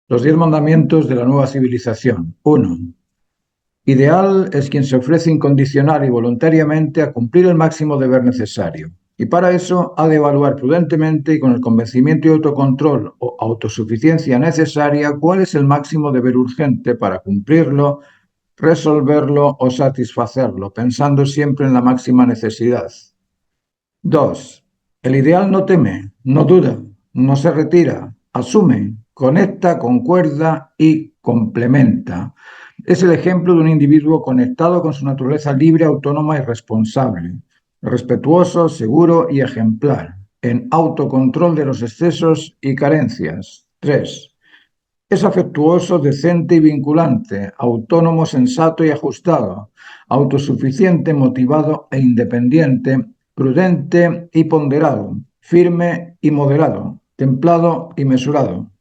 Los 10 mandamientos de la nueva civilización. 1. Ideal es quien se ofrece incondicional y voluntariamente a cumplir el máximo deber necesario. Y para eso ha de evaluar prudentemente y con el convencimiento y autocontrol o autosuficiencia necesaria cuál es el máximo deber urgente para cumplirlo, resolverlo o satisfacerlo, pensando siempre en la máxima necesidad. 2. El ideal no teme, no duda, no se retira, asume, conecta, concuerda y complementa. Es el ejemplo de un individuo conectado con su naturaleza libre, autónoma y responsable, respetuoso, seguro y ejemplar, en autocontrol de los excesos y carencias. 3. Es afectuoso, decente y vinculante, autónomo, sensato y ajustado, autosuficiente, motivado e independiente, prudente y ponderado, firme y moderado, templado y mesurado.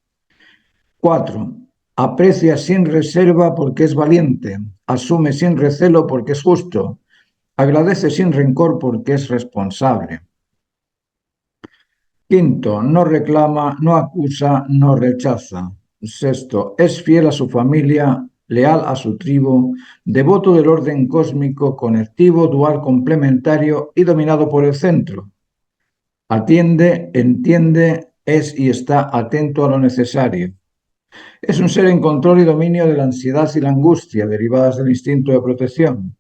4. Aprecia sin reserva porque es valiente, asume sin recelo porque es justo, agradece sin rencor porque es responsable. 5. No reclama, no acusa, no rechaza. 6. Es fiel a su familia, leal a su tribu, devoto del orden cósmico, conectivo, dual, complementario y dominado por el centro. Atiende, entiende, es y está atento a lo necesario. Es un ser en control y dominio de la ansiedad y la angustia derivadas del instinto de protección.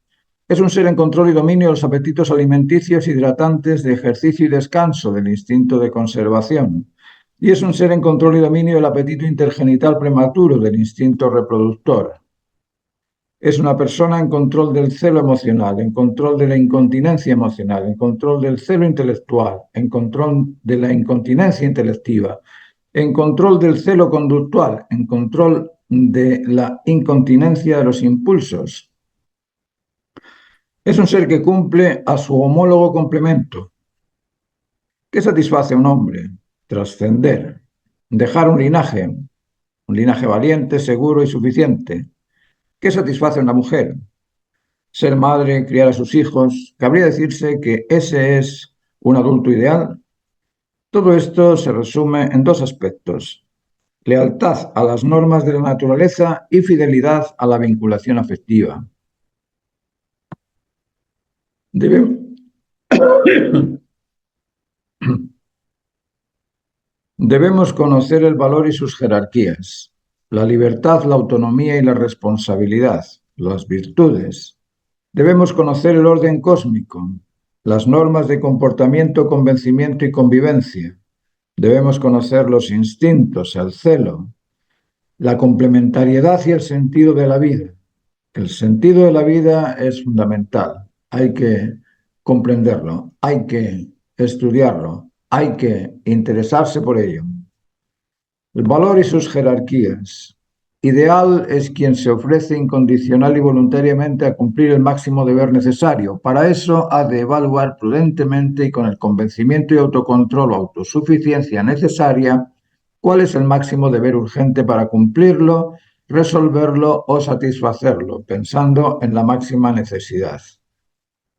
Es un ser en control y dominio de los apetitos alimenticios, hidratantes, de ejercicio y descanso, del instinto de conservación. Y es un ser en control y dominio del apetito intergenital prematuro, del instinto reproductor. Es una persona en control del celo emocional, en control de la incontinencia emocional, en control del celo intelectual, en control de la incontinencia intelectiva, en control del celo conductual, en control de la incontinencia de los impulsos. Es un ser que cumple a su homólogo complemento. ¿Qué satisface a un hombre? Trascender, dejar un linaje valiente, seguro y suficiente. ¿Qué satisface a una mujer? Ser madre, criar a sus hijos. ¿Cabría decirse que ese es un adulto ideal? Todo esto se resume en dos aspectos: lealtad a las normas de la naturaleza y fidelidad a la vinculación afectiva. Debemos, debemos conocer el valor y sus jerarquías, la libertad, la autonomía y la responsabilidad, las virtudes. Debemos conocer el orden cósmico, las normas de comportamiento, convencimiento y convivencia. Debemos conocer los instintos, el celo, la complementariedad y el sentido de la vida. El sentido de la vida es fundamental. Hay que comprenderlo, hay que estudiarlo, hay que interesarse por ello. El valor y sus jerarquías. Ideal es quien se ofrece incondicional y voluntariamente a cumplir el máximo deber necesario. Para eso ha de evaluar prudentemente y con el convencimiento y autocontrol o autosuficiencia necesaria cuál es el máximo deber urgente para cumplirlo, resolverlo o satisfacerlo, pensando en la máxima necesidad.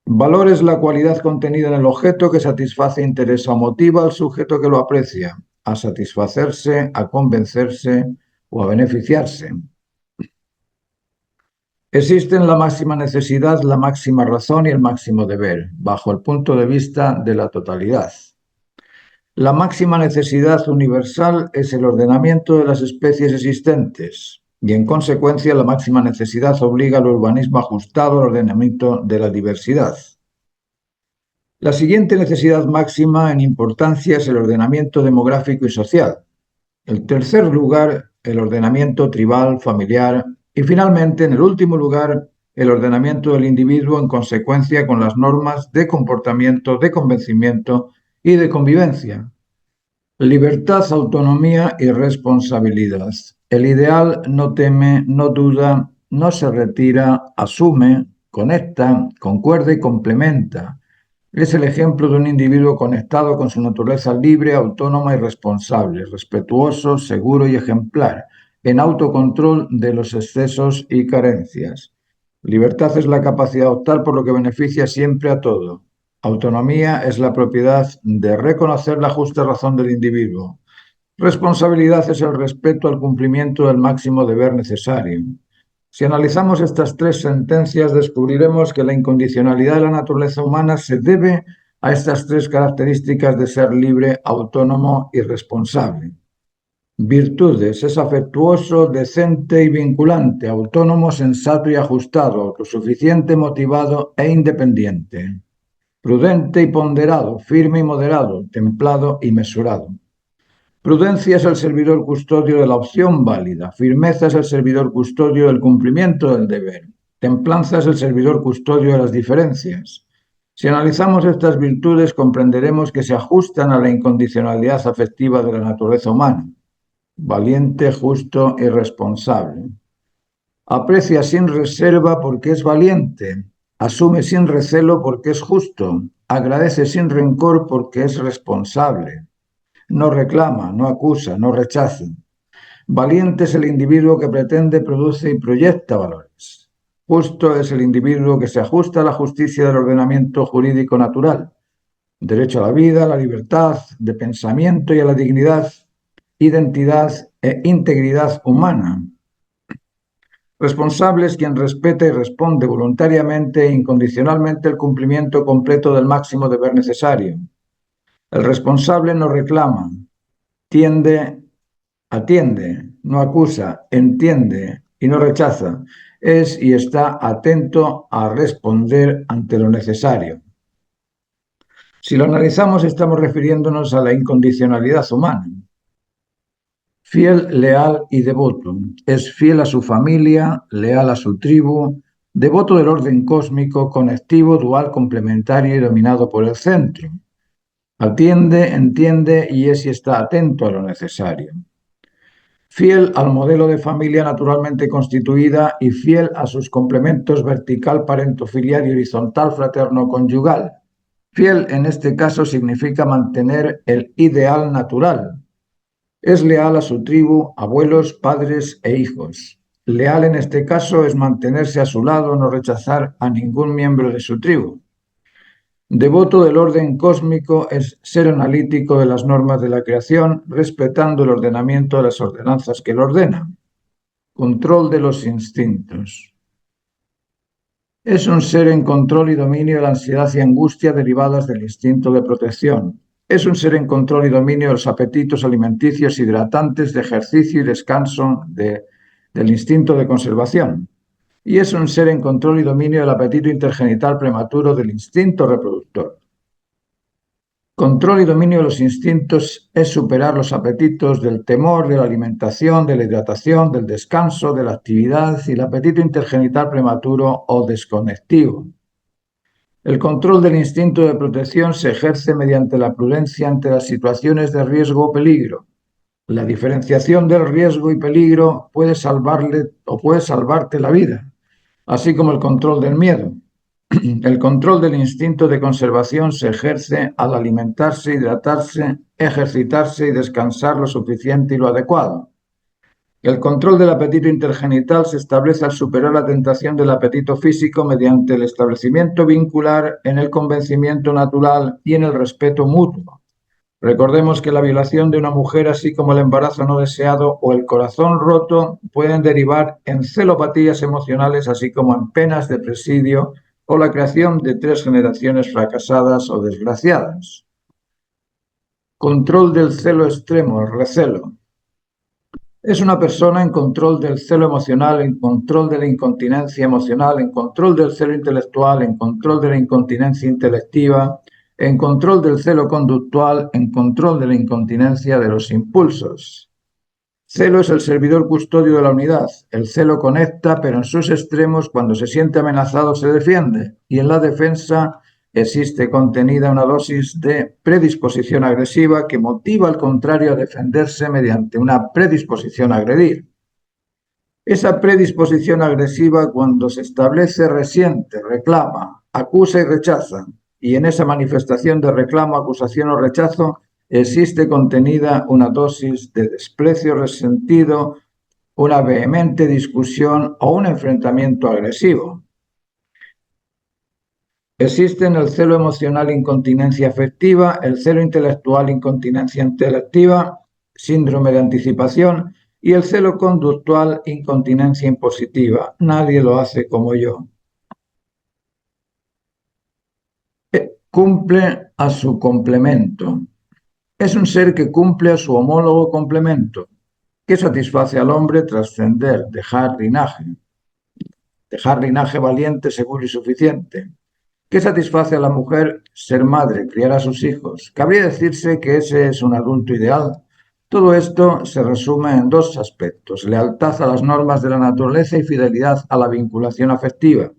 Valor es la cualidad contenida en el objeto que satisface, interesa o motiva al sujeto que lo aprecia a satisfacerse, a convencerse o a beneficiarse. Existen la máxima necesidad, la máxima razón y el máximo deber, bajo el punto de vista de la totalidad. La máxima necesidad universal es el ordenamiento de las especies existentes y, en consecuencia, la máxima necesidad obliga al urbanismo ajustado al ordenamiento de la diversidad. La siguiente necesidad máxima en importancia es el ordenamiento demográfico y social. En tercer lugar, el ordenamiento tribal, familiar y, finalmente, en el último lugar, el ordenamiento del individuo en consecuencia con las normas de comportamiento, de convencimiento y de convivencia. Libertad, autonomía y responsabilidad. El ideal no teme, no duda, no se retira, asume, conecta, concuerda y complementa. Es el ejemplo de un individuo conectado con su naturaleza libre, autónoma y responsable, respetuoso, seguro y ejemplar, en autocontrol de los excesos y carencias. Libertad es la capacidad de optar por lo que beneficia siempre a todo. Autonomía es la propiedad de reconocer la justa razón del individuo. Responsabilidad es el respeto al cumplimiento del máximo deber necesario. Si analizamos estas tres sentencias, descubriremos que la incondicionalidad de la naturaleza humana se debe a estas tres características de ser libre, autónomo y responsable. Virtudes: es afectuoso, decente y vinculante, autónomo, sensato y ajustado, autosuficiente, motivado e independiente. Prudente y ponderado, firme y moderado, templado y mesurado. Prudencia es el servidor custodio de la opción válida. Firmeza es el servidor custodio del cumplimiento del deber. Templanza es el servidor custodio de las diferencias. Si analizamos estas virtudes, comprenderemos que se ajustan a la incondicionalidad afectiva de la naturaleza humana. Valiente, justo y responsable. Aprecia sin reserva porque es valiente. Asume sin recelo porque es justo. Agradece sin rencor porque es responsable. No reclama, no acusa, no rechaza. Valiente es el individuo que pretende, produce y proyecta valores. Justo es el individuo que se ajusta a la justicia del ordenamiento jurídico natural. Derecho a la vida, a la libertad de pensamiento y a la dignidad, identidad e integridad humana. Responsable es quien respeta y responde voluntariamente e incondicionalmente el cumplimiento completo del máximo deber necesario. El responsable no reclama, atiende, no acusa, entiende y no rechaza. Es y está atento a responder ante lo necesario. Si lo analizamos, estamos refiriéndonos a la incondicionalidad humana. Fiel, leal y devoto. Es fiel a su familia, leal a su tribu, devoto del orden cósmico, conectivo, dual, complementario y dominado por el centro. Atiende, entiende y es y está atento a lo necesario. Fiel al modelo de familia naturalmente constituida y fiel a sus complementos vertical, parentofiliar y horizontal, fraterno-conyugal. Fiel en este caso significa mantener el ideal natural. Es leal a su tribu, abuelos, padres e hijos. Leal en este caso es mantenerse a su lado, no rechazar a ningún miembro de su tribu. Devoto del orden cósmico es ser analítico de las normas de la creación, respetando el ordenamiento de las ordenanzas que lo ordenan. Control de los instintos. Es un ser en control y dominio de la ansiedad y angustia derivadas del instinto de protección. Es un ser en control y dominio de los apetitos alimenticios hidratantes, de ejercicio y descanso del instinto de conservación. Y es un ser en control y dominio del apetito intergenital prematuro del instinto reproductor. Control y dominio de los instintos es superar los apetitos del temor, de la alimentación, de la hidratación, del descanso, de la actividad y el apetito intergenital prematuro o desconectivo. El control del instinto de protección se ejerce mediante la prudencia ante las situaciones de riesgo o peligro. La diferenciación del riesgo y peligro puede salvarle o puede salvarte la vida, así como el control del miedo. El control del instinto de conservación se ejerce al alimentarse, hidratarse, ejercitarse y descansar lo suficiente y lo adecuado. El control del apetito intergenital se establece al superar la tentación del apetito físico mediante el establecimiento vincular en el convencimiento natural y en el respeto mutuo. Recordemos que la violación de una mujer, así como el embarazo no deseado o el corazón roto, pueden derivar en celopatías emocionales, así como en penas de presidio o la creación de 3 generaciones fracasadas o desgraciadas. Control del celo extremo, el recelo. Es una persona en control del celo emocional, en control de la incontinencia emocional, en control del celo intelectual, en control de la incontinencia intelectiva, en control del celo conductual, en control de la incontinencia de los impulsos. Celo es el servidor custodio de la unidad. El celo conecta, pero en sus extremos, cuando se siente amenazado, se defiende. Y en la defensa existe contenida una dosis de predisposición agresiva que motiva al contrario a defenderse mediante una predisposición a agredir. Esa predisposición agresiva, cuando se establece, resiente, reclama, acusa y rechaza. Y en esa manifestación de reclamo, acusación o rechazo existe contenida una dosis de desprecio resentido, una vehemente discusión o un enfrentamiento agresivo. Existen el celo emocional, incontinencia afectiva, el celo intelectual, incontinencia intelectiva, síndrome de anticipación, y el celo conductual, incontinencia impositiva. Nadie lo hace como yo. Cumple a su complemento. Es un ser que cumple a su homólogo complemento, que satisface al hombre trascender, dejar linaje valiente, seguro y suficiente. ¿Qué satisface a la mujer? Ser madre, criar a sus hijos. ¿Cabría decirse que ese es un adulto ideal? Todo esto se resume en dos aspectos: lealtad a las normas de la naturaleza y fidelidad a la vinculación afectiva.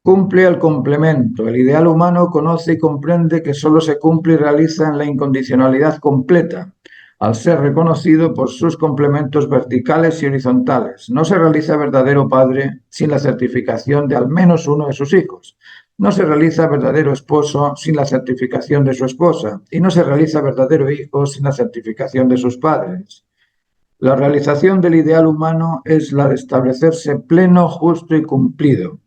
Cumple el complemento. El ideal humano conoce y comprende que solo se cumple y realiza en la incondicionalidad completa, al ser reconocido por sus complementos verticales y horizontales. No se realiza verdadero padre sin la certificación de al menos uno de sus hijos. No se realiza verdadero esposo sin la certificación de su esposa. Y no se realiza verdadero hijo sin la certificación de sus padres. La realización del ideal humano es la de establecerse pleno, justo y cumplido.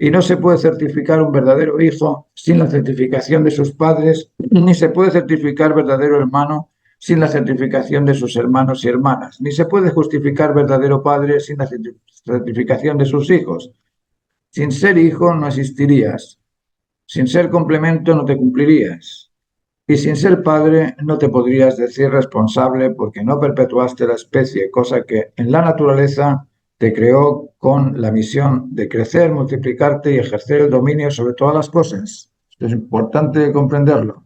Y no se puede certificar un verdadero hijo sin la certificación de sus padres, ni se puede certificar verdadero hermano sin la certificación de sus hermanos y hermanas, ni se puede justificar verdadero padre sin la certificación de sus hijos. Sin ser hijo no existirías, sin ser complemento no te cumplirías, y sin ser padre no te podrías decir responsable porque no perpetuaste la especie, cosa que en la naturaleza te creó con la misión de crecer, multiplicarte y ejercer el dominio sobre todas las cosas. Esto es importante comprenderlo.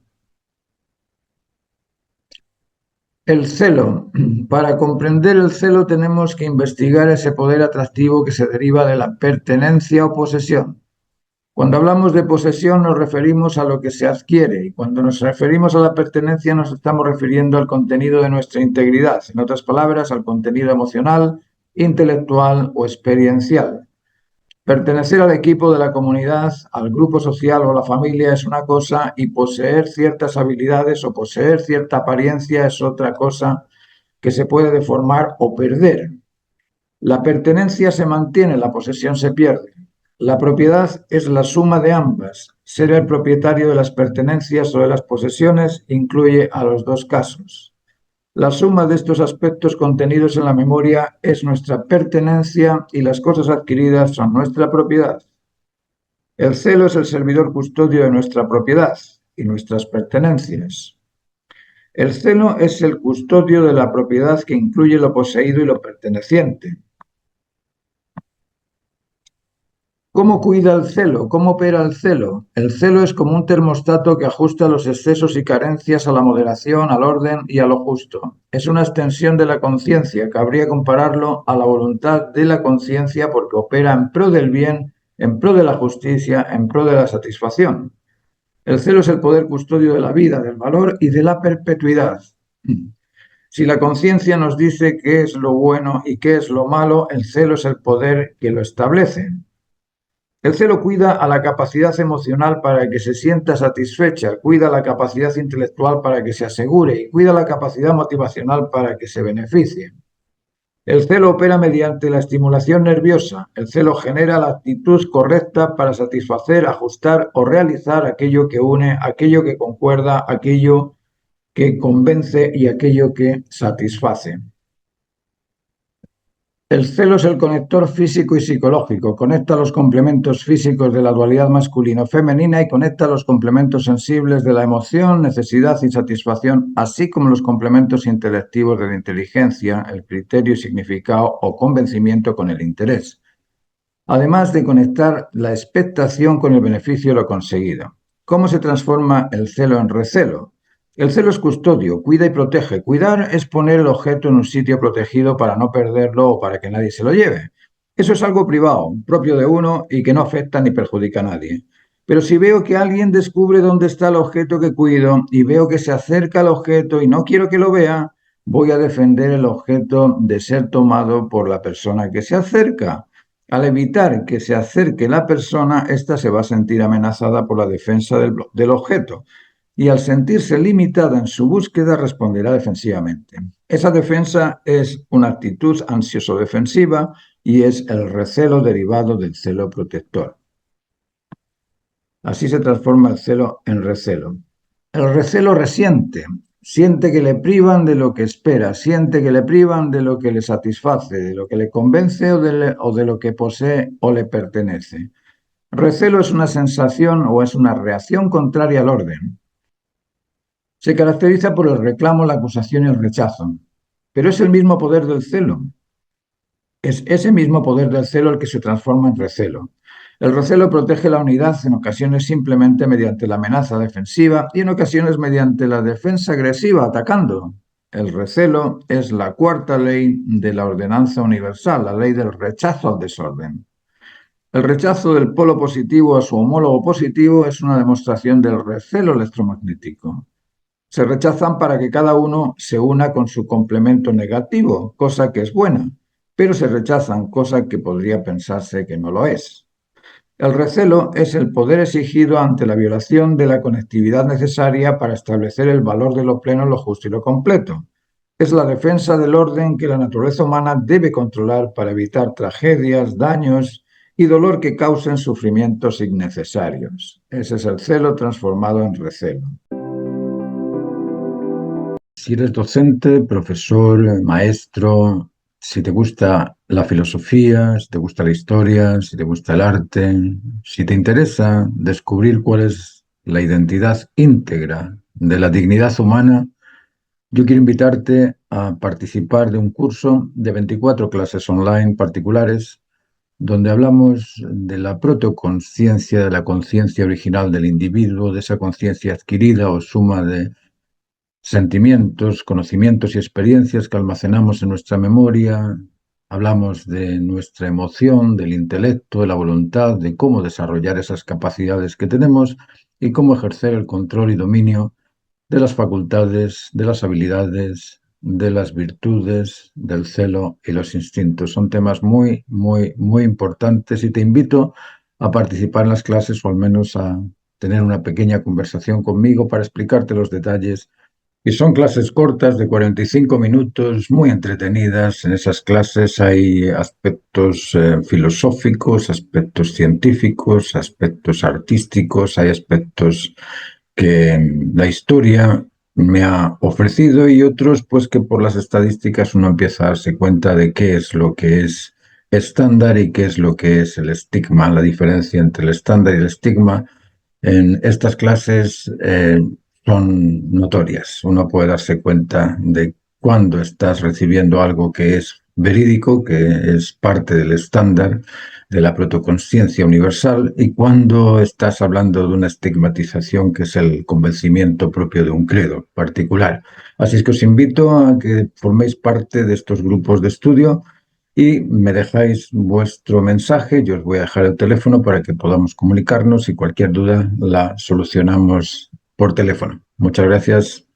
El celo. Para comprender el celo tenemos que investigar ese poder atractivo que se deriva de la pertenencia o posesión. Cuando hablamos de posesión nos referimos a lo que se adquiere, y cuando nos referimos a la pertenencia nos estamos refiriendo al contenido de nuestra integridad, en otras palabras, al contenido emocional, intelectual o experiencial. Pertenecer al equipo de la comunidad, al grupo social o a la familia es una cosa, y poseer ciertas habilidades o poseer cierta apariencia es otra cosa que se puede deformar o perder. La pertenencia se mantiene, la posesión se pierde. La propiedad es la suma de ambas. Ser el propietario de las pertenencias o de las posesiones incluye a los dos casos. La suma de estos aspectos contenidos en la memoria es nuestra pertenencia y las cosas adquiridas son nuestra propiedad. El celo es el servidor custodio de nuestra propiedad y nuestras pertenencias. El celo es el custodio de la propiedad que incluye lo poseído y lo perteneciente. ¿Cómo cuida el celo? ¿Cómo opera el celo? El celo es como un termostato que ajusta los excesos y carencias a la moderación, al orden y a lo justo. Es una extensión de la conciencia. Cabría compararlo a la voluntad de la conciencia porque opera en pro del bien, en pro de la justicia, en pro de la satisfacción. El celo es el poder custodio de la vida, del valor y de la perpetuidad. Si la conciencia nos dice qué es lo bueno y qué es lo malo, el celo es el poder que lo establece. El celo cuida a la capacidad emocional para que se sienta satisfecha, cuida la capacidad intelectual para que se asegure y cuida la capacidad motivacional para que se beneficie. El celo opera mediante la estimulación nerviosa. El celo genera la actitud correcta para satisfacer, ajustar o realizar aquello que une, aquello que concuerda, aquello que convence y aquello que satisface. El celo es el conector físico y psicológico. Conecta los complementos físicos de la dualidad masculino-femenina y conecta los complementos sensibles de la emoción, necesidad y satisfacción, así como los complementos intelectivos de la inteligencia, el criterio y significado o convencimiento con el interés. Además de conectar la expectación con el beneficio de lo conseguido. ¿Cómo se transforma el celo en recelo? El celo es custodio, cuida y protege. Cuidar es poner el objeto en un sitio protegido para no perderlo o para que nadie se lo lleve. Eso es algo privado, propio de uno y que no afecta ni perjudica a nadie. Pero si veo que alguien descubre dónde está el objeto que cuido y veo que se acerca al objeto y no quiero que lo vea, voy a defender el objeto de ser tomado por la persona que se acerca. Al evitar que se acerque la persona, ésta se va a sentir amenazada por la defensa del objeto. Y al sentirse limitada en su búsqueda responderá defensivamente. Esa defensa es una actitud ansioso-defensiva y es el recelo derivado del celo protector. Así se transforma el celo en recelo. El recelo resiente. siente que le privan de lo que espera, siente que le privan de lo que le satisface, de lo que le convence o de lo que posee o le pertenece. Recelo es una sensación o es una reacción contraria al orden. Se caracteriza por el reclamo, la acusación y el rechazo, pero es el mismo poder del celo. Es ese mismo poder del celo el que se transforma en recelo. El recelo protege la unidad en ocasiones simplemente mediante la amenaza defensiva y en ocasiones mediante la defensa agresiva, atacando. El recelo es la cuarta ley de la ordenanza universal, la ley del rechazo al desorden. El rechazo del polo positivo a su homólogo positivo es una demostración del recelo electromagnético. Se rechazan para que cada uno se una con su complemento negativo, cosa que es buena, pero se rechazan, cosa que podría pensarse que no lo es. El recelo es el poder exigido ante la violación de la conectividad necesaria para establecer el valor de lo pleno, lo justo y lo completo. Es la defensa del orden que la naturaleza humana debe controlar para evitar tragedias, daños y dolor que causen sufrimientos innecesarios. Ese es el celo transformado en recelo. Si eres docente, profesor, maestro, si te gusta la filosofía, si te gusta la historia, si te gusta el arte, si te interesa descubrir cuál es la identidad íntegra de la dignidad humana, yo quiero invitarte a participar de un curso de 24 clases online particulares donde hablamos de la protoconsciencia, de la conciencia original del individuo, de esa conciencia adquirida o suma de sentimientos, conocimientos y experiencias que almacenamos en nuestra memoria. Hablamos de nuestra emoción, del intelecto, de la voluntad, de cómo desarrollar esas capacidades que tenemos y cómo ejercer el control y dominio de las facultades, de las habilidades, de las virtudes, del celo y los instintos. Son temas muy, muy, muy importantes y te invito a participar en las clases o al menos a tener una pequeña conversación conmigo para explicarte los detalles. Y son clases cortas de 45 minutos, muy entretenidas. En esas clases hay aspectos filosóficos, aspectos científicos, aspectos artísticos, hay aspectos que la historia me ha ofrecido y otros pues que por las estadísticas uno empieza a darse cuenta de qué es lo que es estándar y qué es lo que es el estigma, la diferencia entre el estándar y el estigma. En estas clases son notorias. Uno puede darse cuenta de cuándo estás recibiendo algo que es verídico, que es parte del estándar de la protoconsciencia universal, y cuándo estás hablando de una estigmatización que es el convencimiento propio de un credo particular. Así es que os invito a que forméis parte de estos grupos de estudio y me dejáis vuestro mensaje. Yo os voy a dejar el teléfono para que podamos comunicarnos y cualquier duda la solucionamos por teléfono. Muchas gracias.